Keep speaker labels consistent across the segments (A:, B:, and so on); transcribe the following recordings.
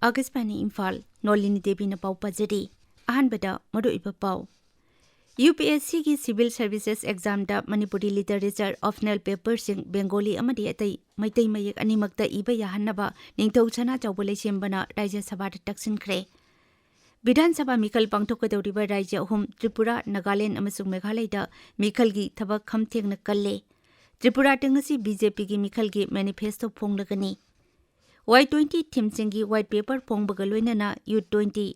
A: Augustpani Imphal Nolini Devi na pau pajari ahanbada maruiba pau UPSC ki Civil Services Exam da Manipuri Literature Optional Paper sing Bengali amadi atai maitai mayek animakta iba yahannaba ningthau chana chawbole sembana Rajya Sabha da taksinkhre Vidhan Sabha Mikhal pangthokadoriba Rajya ahum Tripura Nagaland amasung Meghalaya da Mikhal gi thabak khamthengna kalle Tripura tengasi BJP gi Mikhal gi manifesto phonglagani Y20 thimsingi white paper phongbaga loinana U20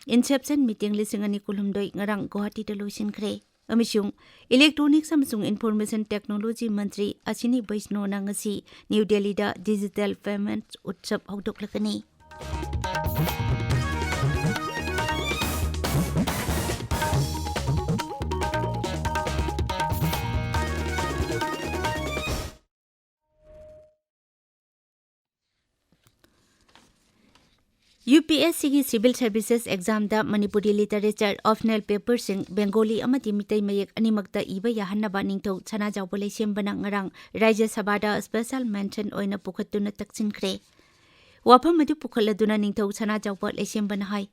A: Inception meeting lisingani kulumdoi ngarang Guwahati da loisinkhre amishung electronics amasung information technology mantri asini Vaishno na ngasi New Delhi da digital payments utsav haudoklakani UPSC की Civil Services Exam da Manipuri Literature Optional Paper sing Bengali amati mitai mayek animakta iba yahannaba ningthau chana jawbole sembana ngarang Rajya Sabha da special mention oina pukhatuna taksinkhre wafam adu pukhaladuna ningthau chana jawba lesembana hai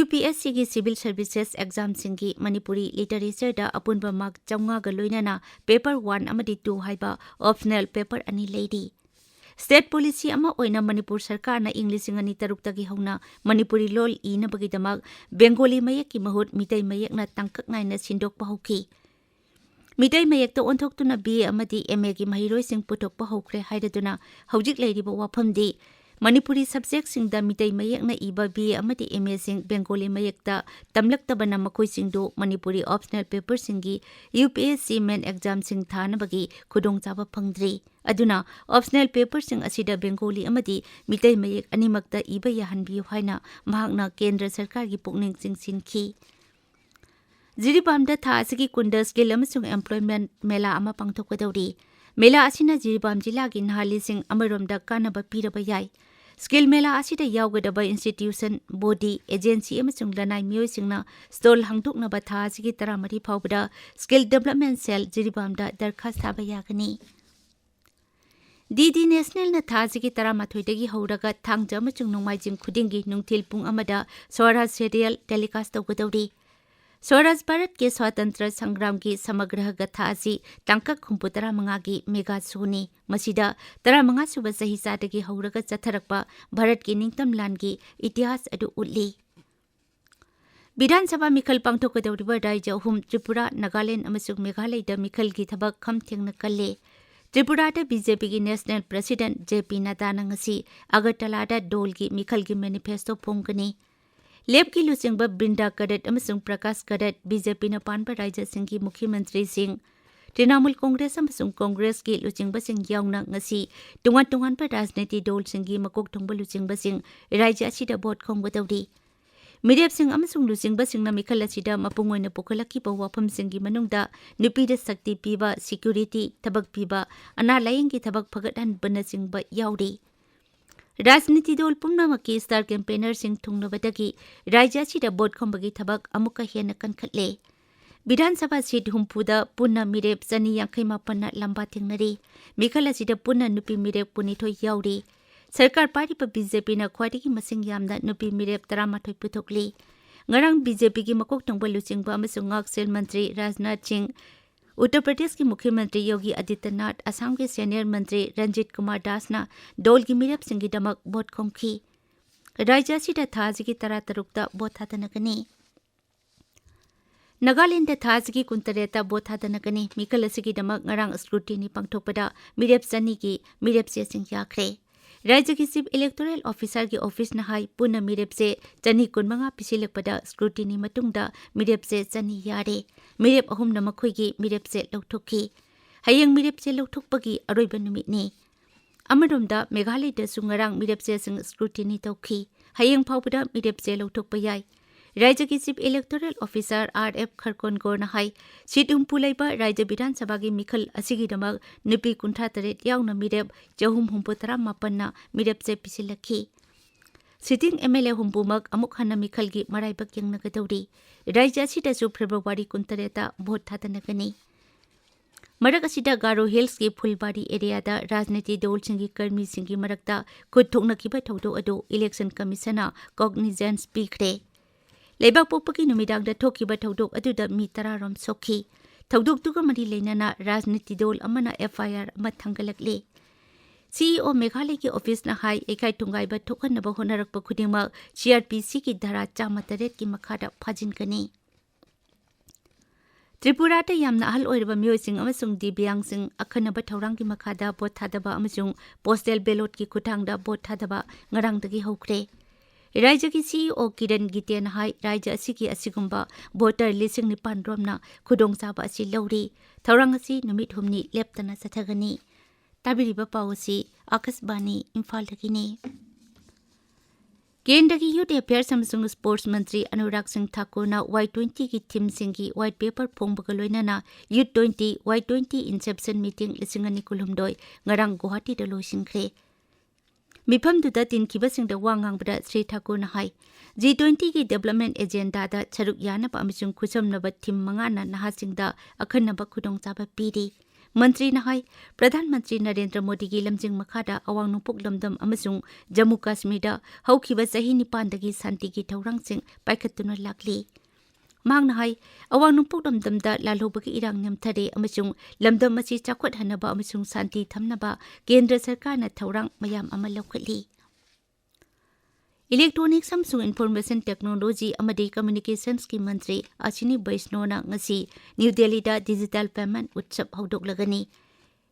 A: UPSC की Civil Services Exam singi Manipuri Literature da apunba mark 500 ga loinana paper 1 amadi 2 haiba optional paper ani lady State policy ama oina Manipur sarkar na English ngani tarukta gi hauna Manipuri lol ina bagi damak Bengali mayak ki mahut mitai mayak na tangkak ngai na sindok pahuki mitai mayak to onthok tu na BA amadi MA gi mahiroi sing putok pahukre hairaduna hojik leiriba wafam di Manipuri subject sing da mitai mayak na iba BA amadi MA sing Bengali mayak ta tamlak tabana makoi sing do Manipuri optional paper singi UPSC main exam sing thana bagi khudong chaba phangdri aduna optional paper sing asida Bengali amadi mitai mayek animakta iba yahanbi haina mahakna kendra sarkar gi pukning sing sinki Jiribamda tha asigi kunda skill amasung employment mela ama pangthokadori mela asina Jiribam jila gi nahali sing amaromda kanaba piraba yai skill mela asida yawgadaba institution body agency amasung lanai mioi singna stall hangdukna ba tha asigi taramari phawbada skill development cell Jiribamda darkhas thaba yagani DD National na thazigi taramathoidagi hauraga thangja amachung nongmaijing khudingi nungthil pung amada Swaraj serial telecast tawgadori Swaraj Bharat ke Swatantra Sangram ki samagra gatha asi tangkak khumputara mangagi mega suni masida tara manga suba sahi sadagi hauraga chatharakpa Bharat ki ningtam langi itihas adu ulli Vidhan Sabha Mikhal pangthokadoriba Rajya ahum Tripura Nagaland amasung Meghalaya da Mikhal gi thabak khamthengna kalle Tripura da BJP ki National President JP Nadda ngasi Agartala da Dol ki Mikhal ki manifesto phongkani Leb ki lusingba Brinda Kadat amasung Prakash Kadat BJP na panba Rajya Singh ki Mukhyamantri Singh Trinamool Congress amasung Congress ki lusingba sing yauna ngasi tungan pa rajniti dol singgi makok thongba lusingba sing Rajya asida bot khongwadawri Mirep sing amasung lusingba singna Mikhal asida mapungoina pukhalaki pa wafam singgi manungda nupida sakti piba security tabak piba ana laying ki tabak phagadan bana singba yauri Rajniti dol pumnamaki star campaigner sing thungnabadagi Rajya asida bot khombagi tabak amuka hena kankhatle Vidhan Sabha seat humpuda punna mirep chani yankhai mapanna lamba thengnari Mikhal asida punna nupi mirep punithoi yauri Sarkar Party pa BJP na khwadigi masing yamda nupi mirep 18 puthokli ngarang BJP ki makok thongba luchingba amasung ngak mantri Rajnath Singh Uttar Pradesh ki Mukhyamantri Yogi Adityanath Assam ke senior mantri Ranjit Kumar Das na dol ki mirep singi damak bot khongkhi Rajya sida thazigi taratarukta bot thatanakani Nagaland da thazigi kuntareta bot thatanakani Mikhal asigi damak ngarang scrutiny pangthokpada mirep chani ki mirep se sing yakhre Rajya ki Chief Electoral Officer ki office na hai puna mirep se chani kunmanga pisilakpada scrutiny matungda mirep se chani yare mirep ahum na makhoi gi mirep se lauthokki hayang mirep se lauthokpagi aroiba numit ni amaromda Meghalaya da sungarang mirep se sing scrutiny tawkhi hayang phawbada mirep se lauthokpa yai Rajya ki Chief Electoral Officer RF Kharkon Gor na hai situm pulaiba Rajya Vidhan Sabha gi Mikhal asigi damak nupi 63 yauna mirep jahum humputara mapanna mirep se pisilakhi Sitting MLA humpumak amuk hana Mikhal gi maraibak yang nagadawri Rajya sida su February 13 bot thatanakani मरक असिदा Garo hills की फुलबारी एरियादा राजनीति दलसिंगी कर्मीसिंगी मरकता खुद थोकनखिबा थौदोक अदो election commissioner cognizance पीखरे लेबाक पोपकी नुमिदांगदा थोकिबा थौदोक अदुदा मी 10 रोम सोखी थौदोकतुगा मरी लेनाना राजनीति दल अमना FIR अमा थंगलकले CEO मेघालय की ऑफिस न हाई एकाई तुंगाइबा थोकनबा होनरकपा खुदिंगमक CRPC की धारा 103 की मखादा फाजिनकनी त्रिपुरा ता यामना अहल ओइरबा मियोइसिंग अमसुंग दिव्यांगसिंग अखनबा थौरांग की मखादा बोट थादबा अमसुंग पोस्टल बैलेट की खुथांगदा बोट थादबा ngarangdagi हौख्रे राज्य की CEO किरण गितेन हाई राज्य असिगी असिगुंबा वोटर लिसिंग निपान रोमना खुदोंगचाबा असि लौरी थौरांग असि नुमित हुमनी लेप्तना सथगनी ताबिरिबा पावसी आकाशवाणी इम्फाल दगिनी केंद्र की यूथ अफेयर्स अमसुंग स्पोर्ट्स मंत्री अनुराग सिंह ठाकुर ना Y20 की थीम सिंगी व्हाइट पेपर फोंबगा लोइनाना यूथ 20 Y20 इंसेप्शन मीटिंग लिसिंगनी कुलुमदोय ngarang गुवाहाटी दा लोइसिंख्रे मिफम दुदा तिनखिबसिंगदा वांगांगबदा श्री ठाकुर ना हाई G20 की डेवलपमेंट एजेंडा दा छरुक यानबा अमसुंग खुसमनबा थीम मंगाना नहासिंगदा अखनबा खुदोंचाबा पीरी मंत्री नहाई प्रधानमंत्री नरेंद्र मोदी की लमजिंग मखादा अवांग नुपुक लमदम अमसुंग जम्मू कश्मीर हौखिबा चही निपानदगी शांति की थौरांगसिंग पाइखत्तुना लाक्ली मांग नहाई अवांग नुपुक लमदमदा लालौबगी इरांग नेमथरे अमसुंग लमदम असी चाखवट हनबा अमसुंग शांति थमनबा केंद्र सरकार न थौरांग मयाम अमा लौखटली इलेक्ट्रॉनिक्स अमसुंग इन्फॉर्मेशन टेक्नोलॉजी अमदी कम्युनिकेशंस की मंत्री अश्विनी वैष्णोना ngasi न्यू दिल्ली दा डिजिटल पेमेंट उत्सव हौदोकलगनी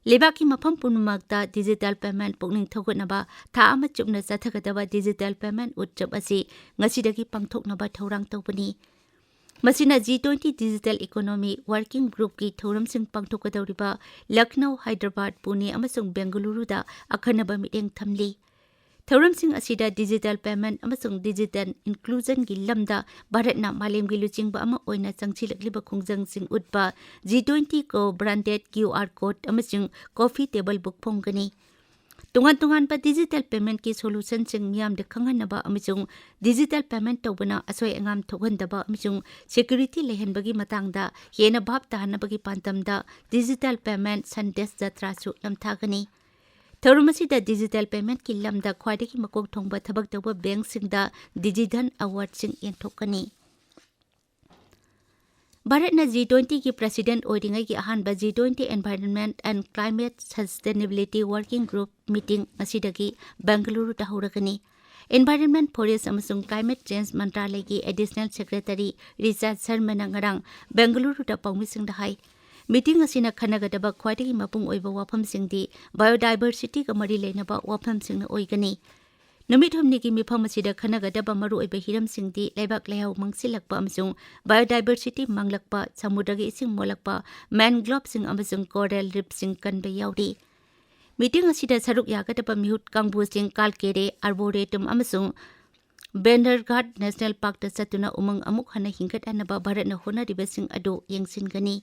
A: लेबाक की मफम पुनमकता डिजिटल पेमेंट पुकनिंग थौगनबा था अमा चुपना चथगदबा डिजिटल पेमेंट उत्सव असि ngasiदगी पांगथोकनबा थौरांग तौबनी मसिना G20 digital economy working group की थौरमसिंग पांगथोकदौरिबा लखनऊ हैदराबाद पुणे अमसुंग बेंगलुरु दा अखनबा मिटेंग थमली थौरमसिंग असिदा डिजिटल पेमेंट अमसुंग डिजिटल इंक्लूजन की लमदा भारतना मालेमगी लुचिंगबा अमा ओइना चंगचिलकलिबा खुंगजंगसिंग उद्बा G20 को ब्रांडेड QR कोड अमसुंग कॉफी टेबल बुक फोंगनी तुंगन तुंगन पर डिजिटल पेमेंट की सोल्यूशन सिंग मियाम दे खंगनबा अमसुंग डिजिटल पेमेंट तौबना असोय अंगाम थोगनदबा अमसुंग सिक्योरिटी लेहनबगी मतंगदा हेना भाब ताहनबगी पांतमदा डिजिटल पेमेंट संदेश जत्रासु लमथागनी थौरमसिदा डिजिटल पेमेंट की लमदा ख्वाइदगी मकोक थोंबा थबक तौबा बैंक सिंगदा डिजिधन अवार्ड सिंग येंथोकनी भारतना G20 की प्रेसिडेंट ओइरिंगै की अहानबा G20 environment and climate sustainability working group meeting असिदगी बेंगलुरु दा हौरगनी एनवायरनमेंट फॉरेस्ट अमसुंग क्लाइमेट चेंज मंत्रालय की एडिशनल सेक्रेटरी रिचर्ड शर्मा नंगरांग बेंगलुरु दा पाउमिसिंग दा हाई मीटिंग असिना खनगदबा ख्वाइदगी मपुंग ओइबा वाफमसिंगदी बायोडाइवर्सिटी का मरी लेनबा वाफमसिंगना ओइगनी नुमित हुमनी की मिफम असिदा खनगदबा मरु ओइबा हिरमसिंगदी लेबाक लेहाव मंगसिलकपा अमसुंग बायोडाइवर्सिटी मंगलकपा समुद्रगी इसिंग मोलकपा मैनग्लोवसिंग अमसुंग कोरल रिफसिंग कनबा याउरी मीटिंग असिदा सरुक यागदबा मिहुत कांगबुसिंग कालकेरे आर्बोरेटम अमसुंग बेंडरघाट नेशनल पार्क दा चतुना उमंग अमुक हना हिंगत अनबा भारतना होनरिबसिंग अदो येंगसिनगनी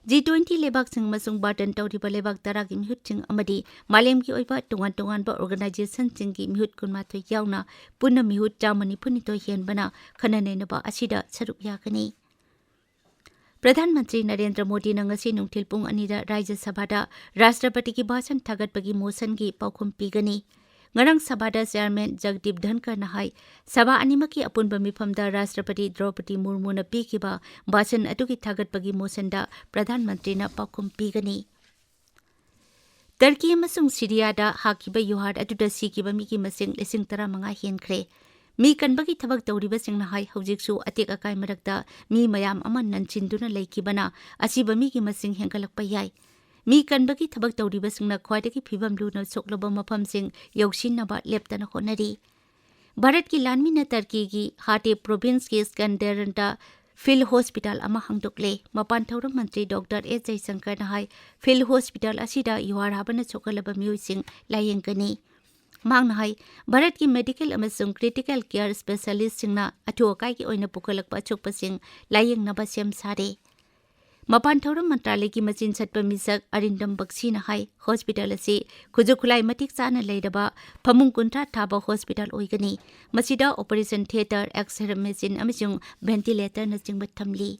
A: G20 लेबाकसिंग मसुंग बार्टन तौरिबा लेबाक तरागी मिहुतसिंग अमदी मालेमगी ओइबा तोंगान तोंगानबा ऑर्गेनाइजेशन सिंगी मिहुत कुनमाथोय यावना पुन्ना मिहुत जामनी पुनितो हेनबना खननेनबा असिदा सरुक यागनी प्रधानमंत्री नरेंद्र मोदी नंगसी नुंगथिल पुंग अनिदा राज्य सभादा राष्ट्रपति की भाषण थागतपगी मोशन की पाउखुम पीगनी ngarang sabada chairman Jagdeep Dhankar na hai sabha animaki apunba mifamda Rashtrapati Draupadi Murmu na pikiba bhasan atuki thagatpagi motion da Pradhan Mantri na pakum pigani Turkey amasung Syria da hakiba yuhad atuda sikiba mi ki masing lesing tara manga henkre mi kanbagi thabak tawriba singna hai hojiksu atek akai marakta mi mayam aman nanchinduna leikibana asiba mi ki masing hengalakpa yai मी कनबगी थबक तौरिबसिंगना ख्वाइदगी फिबम लुना सोकलबा मफमसिंग यौसिनबा लेप्तना honorary Bharat की लानमीना Turkey की हाटे province के स्कंदरंटा fill hospital अमा हंगदोकले मपान थौरम मंत्री doctor S Jaishankar ना high fill hospital असिदा युवार हाबना सोकलबा मियोइसिंग लायेंगनी मांग ना high Bharat की मेडिकल अमसुंग क्रिटिकल केयर स्पेशलिस्ट सिंगना अथुअकाई की ओइना पुकलकपा चोकपसिंग लायेंगनबा सेम सारे मपान थौरम मंत्रालय की मचिन सत्प मिसक अरिंदम बक्सी ना हाई हॉस्पिटल असी खुजु खुलाई मतिक चाना लेदबा फमुंग कुंठा थाबा हॉस्पिटल ओइगनी मसिदा ऑपरेशन थिएटर एक्सरे मशीन अमसुंग वेंटिलेटर न चिंग थमली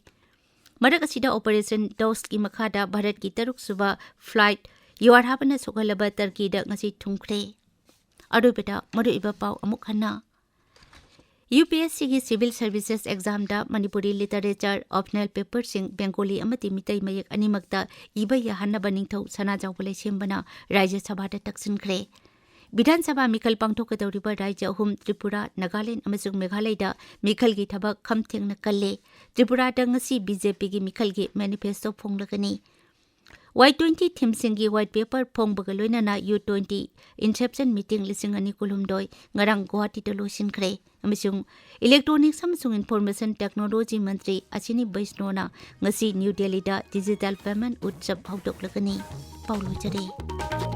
A: मरक असिदा ऑपरेशन डॉस की मखादा भारत की तरुक सुबा फ्लाइट युआर हाबना सोगलबा टर्की दा ngasi थुंखरे अरुबेटा मरुइबा पाव अमुक हन्ना UPSC की सिविल सर्विसेज एग्जाम दा मणिपुरी लिटरेचर ऑप्शनल पेपर सिंग बेंगोली अमति मितै मयक अनिमकता इबा याहन्ना बनिंगथौ सना जावले सेमबना राज्य सभा दा तक्सिनखरे विधानसभा मिखल पांगथोकदौरिबा राज्य अहुम त्रिपुरा नागालैंड अमसुंग मेघालय दा मिखल की थबक खमथेंगना कल्ले त्रिपुरा दा ngasi BJP की मिखल की मैनिफेस्टो फोंगलगनी Y20 थीम सिंगी व्हाइट पेपर फोंगबगा लोइनाना U20 इंसेप्शन मीटिंग लिसिंग अनि कुलुमदोय ngarang गुवाहाटी दा लोसिनखरे अमसुंग इलेक्ट्रॉनिक्स अमसुंग इन्फॉर्मेशन टेक्नोलॉजी मंत्री अचिनी बैष्णोना ngasi न्यू दिल्ली दा डिजिटल पेमेंट उत्सव हौदोकलगनी पाउलो जरे।